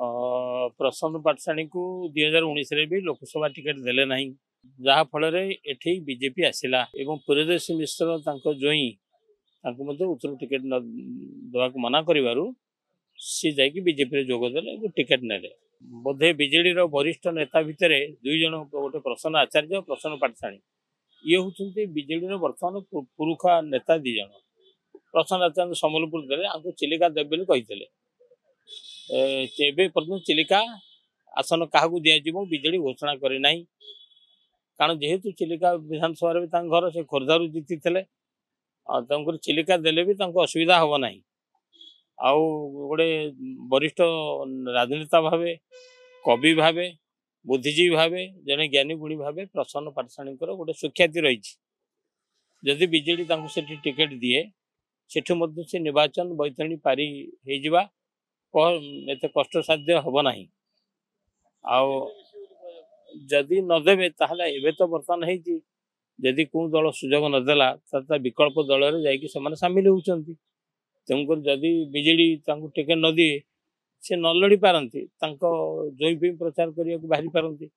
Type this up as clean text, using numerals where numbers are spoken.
प्रसन्न पाटशाणी को 2019 भी लोकसभा टिकेट देले नहीं जहाँ फल एठी बीजेपी आसिला एवं प्रियदर्शी मिश्र जोई उत्तर टिकेट न देवा मना कर सी जाकि बीजेपी जोगदेले टिकेट नेले बोधे बीजेडी वरिष्ठ नेता भितर दुई जन गोटे प्रसन्न आचार्य और प्रसन्न पाटशाणी ये होती बीजेडी बर्तमान पुरुखा नेता दी जन प्रसन्न आचार्य सम्बलपुर देले आंको चिलिका देवे कही पर्यटन चिलिका आसन क्या दिज्व बीजेडी घोषणा करना कारण जेहेतु चिलिका विधानसभा घर से खोर्धारू जीति तेणुक चिलिका देले भी असुविधा हम ना आउ गोटे वरिष्ठ राजनेता भावे कवि भावे बुद्धिजीवी भावे जड़े ज्ञानी गुणी भावे प्रसन्न पाटशाणी गोटे सुख्याति रही जदि बीजेडी से टिकेट दिए से निर्वाचन बैतरणी पारी होते कष्ट साध्य हम ना आदि नदेवे ताहले तो बर्तमान है जदि कौ दल सुजोग नदेला विकल्प दल जा सामिल होती तेणुक जदि बीजेडी टिकेट न दिए से न लड़ी पारती जोई प्रचार करने को बाहरी पारती।